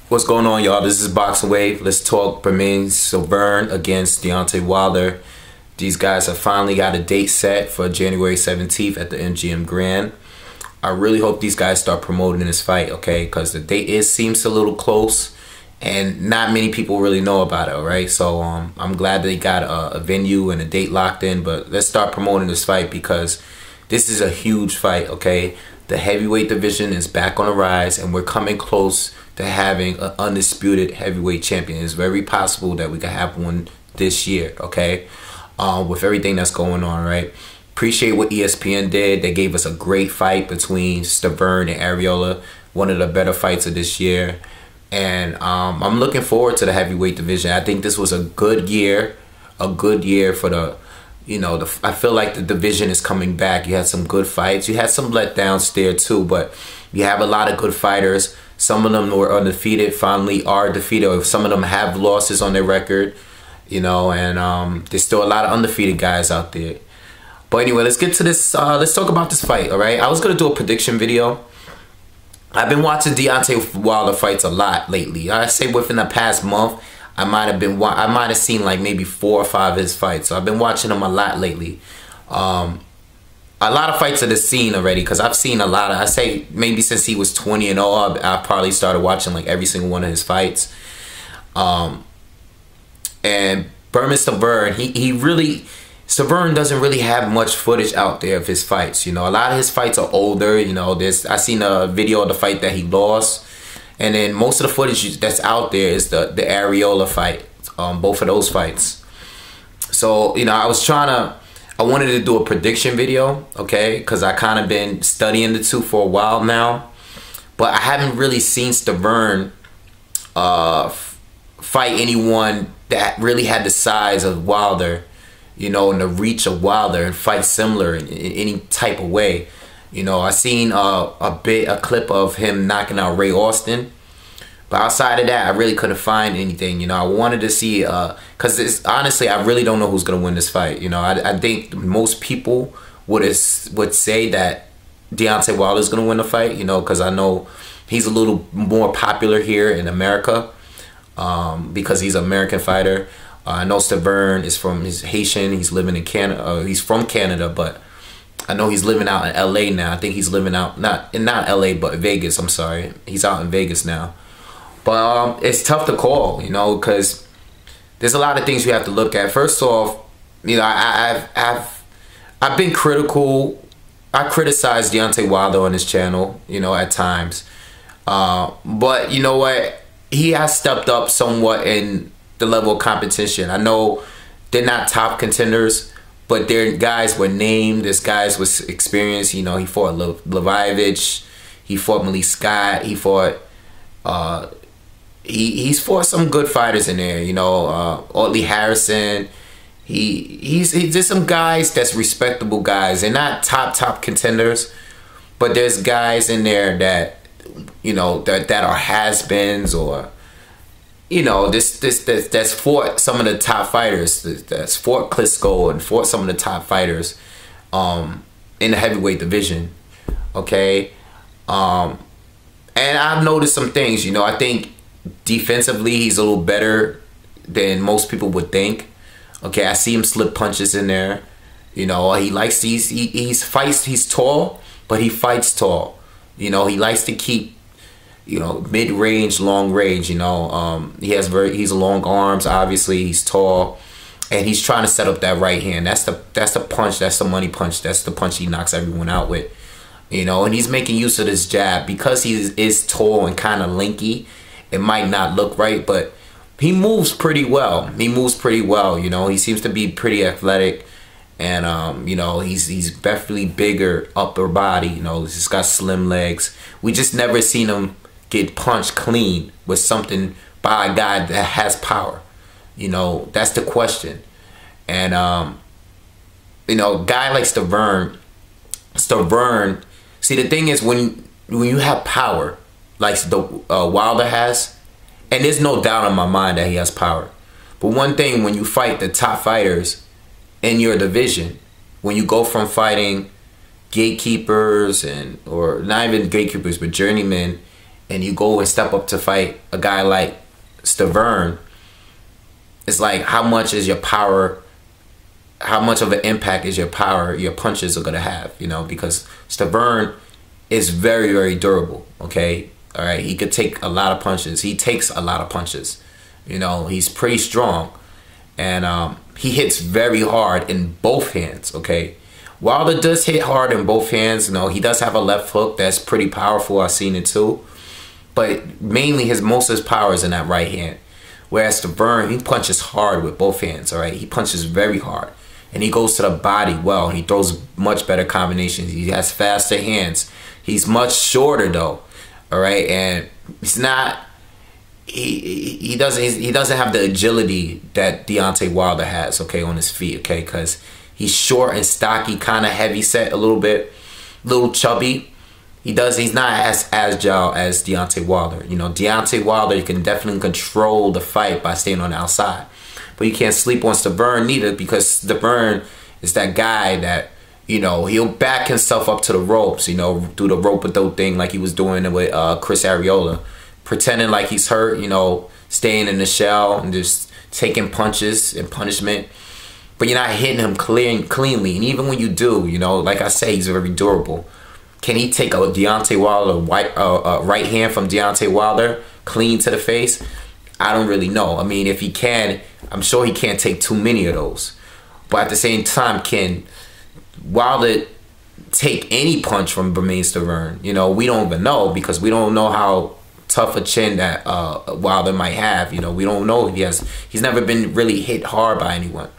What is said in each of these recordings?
What's going on, y'all? This is BoxingWave. Let's talk Bermane Stiverne against Deontay Wilder. These guys have finally got a date set for January 17th at the MGM Grand. I really hope these guys start promoting this fight, okay? Because the date seems a little close, and not many people really know about it, all right? So I'm glad they got a venue and a date locked in, but let's start promoting this fight because this is a huge fight, okay? The heavyweight division is back on the rise, and we're coming close to having an undisputed heavyweight champion. It's very possible that we could have one this year, okay? With everything that's going on, right? Appreciate what ESPN did. They gave us a great fight between Stiverne and Arreola, one of the better fights of this year. And I'm looking forward to the heavyweight division. I think this was a good year for the, you know, I feel like the division is coming back. You had some good fights. You had some letdowns there too, but you have a lot of good fighters. Some of them were undefeated, finally are defeated. Some of them have losses on their record, you know, and there's still a lot of undefeated guys out there. But anyway, let's get to this. Let's talk about this fight, all right? I was going to do a prediction video. I've been watching Deontay Wilder fights a lot lately. I say within the past month, I might have seen like maybe 4 or 5 of his fights. So I've been watching him a lot lately. A lot of fights of the scene already, because I've seen a lot of, I say maybe since he was 20 and all, I probably started watching like every single one of his fights. And Bermane Stiverne, Stiverne doesn't really have much footage out there of his fights. You know, a lot of his fights are older. You know, I seen a video of the fight that he lost, and then most of the footage that's out there is the Arreola fight, both of those fights. So, you know, I wanted to do a prediction video, okay, because I kind of been studying the two for a while now, but I haven't really seen Stiverne fight anyone that really had the size of Wilder, you know, and the reach of Wilder, and fight similar in any type of way. You know, I seen a clip of him knocking out Ray Austin, but outside of that, I really couldn't find anything. You know, I wanted to see, because honestly, I really don't know who's going to win this fight. You know, I think most people would say that Deontay Wilder is going to win the fight, you know, because I know he's a little more popular here in America because he's an American fighter. I know Stiverne he's Haitian, he's living in Canada, he's from Canada, but I know he's living out in LA now. I think he's living out, not LA, but Vegas, I'm sorry. He's out in Vegas now. But it's tough to call, you know, because there's a lot of things you have to look at. First off, you know, I've been critical. I criticized Deontay Wilder on his channel, you know, at times. But you know what? He has stepped up somewhat in the level of competition. I know they're not top contenders, but their guys were named. This guys was experienced. You know, he fought Levaevich, he fought Malik Scott, he fought. He's fought some good fighters in there, you know, Otley Harrison. He's just some guys that's respectable guys. They're not top contenders, but there's guys in there that, you know, that are has-beens, or, you know, that's fought some of the top fighters. That's fought Klitschko and fought some of the top fighters in the heavyweight division. Okay, and I've noticed some things. You know, I think defensively, he's a little better than most people would think. Okay, I see him slip punches in there. You know, he likes these. He's tall, but he fights tall. You know, he likes to keep, you know, mid-range, long range. You know, he's long arms. Obviously, he's tall, and he's trying to set up that right hand. That's the punch. That's the money punch. That's the punch he knocks everyone out with. You know, and he's making use of this jab because he is tall and kind of lanky. It might not look right, but he moves pretty well. He moves pretty well, you know. He seems to be pretty athletic, and you know, he's definitely bigger upper body. You know, he's got slim legs. We just never seen him get punched clean with something by a guy that has power. You know, that's the question. And you know, a guy like Stiverne. See, the thing is, when you have power, like the Wilder has, and there's no doubt in my mind that he has power. But one thing, when you fight the top fighters in your division, when you go from fighting gatekeepers or not even gatekeepers, but journeymen and you go and step up to fight a guy like Stiverne, it's like, how much is your power, how much of an impact is your power, your punches are going to have, you know, because Stiverne is very, very durable, okay? All right, he could take a lot of punches. He takes a lot of punches. You know, he's pretty strong. And he hits very hard in both hands, okay? Wilder does hit hard in both hands. You know, he does have a left hook that's pretty powerful. I've seen it too. But mainly most of his power is in that right hand. Whereas Stiverne, he punches hard with both hands, all right? He punches very hard. And he goes to the body well. He throws much better combinations. He has faster hands. He's much shorter though, all right? And he's not, he doesn't have the agility that Deontay Wilder has, okay, on his feet, okay? Because he's short and stocky, kind of heavy set a little bit, little chubby. He's not as agile as Deontay Wilder. You know, Deontay Wilder, you can definitely control the fight by staying on the outside. But you can't sleep on Stiverne neither, because Stiverne is that guy that, you know, he'll back himself up to the ropes, you know, do the rope-a-dope thing like he was doing with Chris Arreola. Pretending like he's hurt, you know, staying in the shell and just taking punches and punishment. But you're not hitting him cleanly. And even when you do, you know, like I say, he's very durable. Can he take a Deontay Wilder right hand from Deontay Wilder clean to the face? I don't really know. I mean, if he can, I'm sure he can't take too many of those. But at the same time, can Wilder take any punch from Bermane Stiverne? You know, we don't even know, because we don't know how tough a chin that Wilder might have. You know, we don't know if he's never been really hit hard by anyone.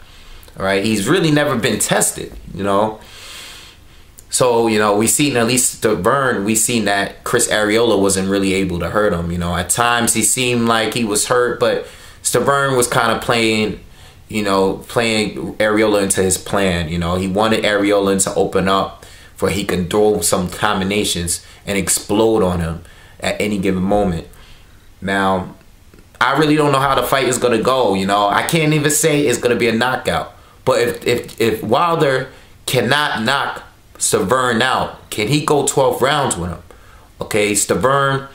All right, he's really never been tested, you know. So, you know, we seen, at least Stiverne, we seen that Chris Arreola wasn't really able to hurt him. You know, at times he seemed like he was hurt, but Stiverne was kind of playing Arreola into his plan. You know, he wanted Arreola to open up for he can throw some combinations and explode on him at any given moment. Now, I really don't know how the fight is going to go. You know, I can't even say it's going to be a knockout. But if Wilder cannot knock Stiverne out, can he go 12 rounds with him? Okay, Stiverne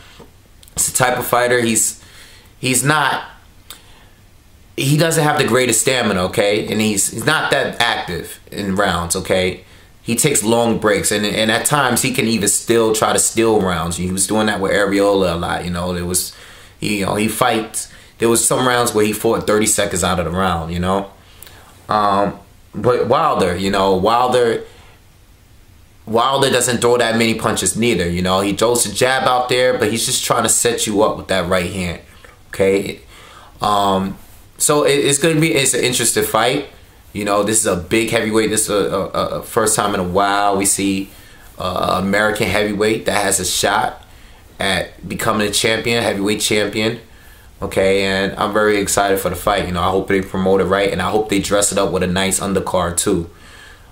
is the type of fighter, he doesn't have the greatest stamina, okay? And he's not that active in rounds, okay? He takes long breaks, and at times he can even still try to steal rounds. He was doing that with Arreola a lot, you know. He fights. There was some rounds where he fought 30 seconds out of the round, you know. But Wilder, you know, Wilder doesn't throw that many punches neither, you know. He throws a jab out there, but he's just trying to set you up with that right hand, okay? So it's an interesting fight. You know, this is a big heavyweight. This is a first time in a while we see an American heavyweight that has a shot at becoming a champion, heavyweight champion. Okay, and I'm very excited for the fight. You know, I hope they promote it right, and I hope they dress it up with a nice undercard too.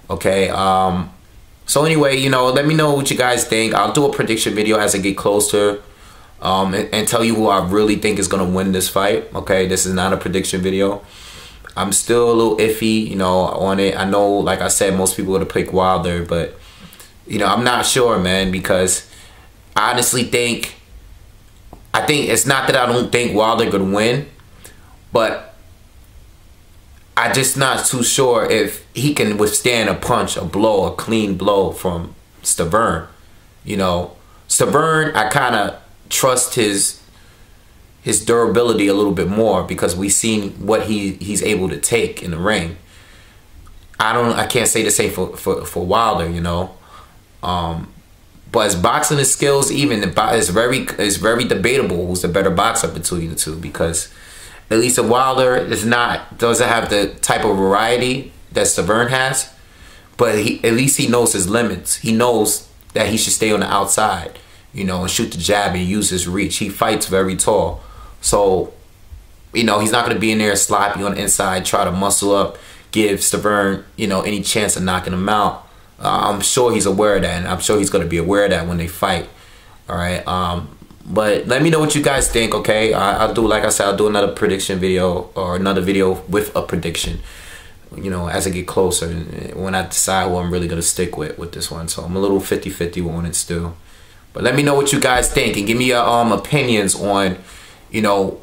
Okay, so anyway, you know, let me know what you guys think. I'll do a prediction video as I get closer, and tell you who I really think is gonna win this fight. Okay, this is not a prediction video. I'm still a little iffy, you know, on it. I know, like I said, most people would have picked Wilder, but you know, I'm not sure, man, because I honestly think. I think it's not that I don't think Wilder could win, but I just not too sure if he can withstand a punch, a blow, a clean blow from Stiverne. You know, Stiverne, I kind of trust his durability a little bit more, because we've seen what he's able to take in the ring. I can't say the same for Wilder, you know. But his boxing skills, even it's very debatable who's the better boxer between the two, because at least Wilder doesn't have the type of variety that Stiverne has, but at least he knows his limits. He knows that he should stay on the outside, you know, and shoot the jab and use his reach. He fights very tall, so you know he's not going to be in there sloppy on the inside, try to muscle up, give Stiverne, you know, any chance of knocking him out. I'm sure he's aware of that, and I'm sure he's going to be aware of that when they fight. All right. But let me know what you guys think, okay? I'll do, like I said, I'll do another prediction video, or another video with a prediction, you know, as I get closer, and when I decide who I'm really going to stick with this one. So I'm a little 50-50 on it still. But let me know what you guys think and give me your opinions on, you know,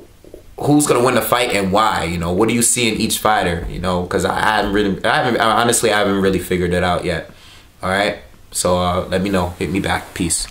who's gonna win the fight and why. You know, what do you see in each fighter? You know, because honestly I haven't really figured it out yet. All right, so let me know. Hit me back. Peace.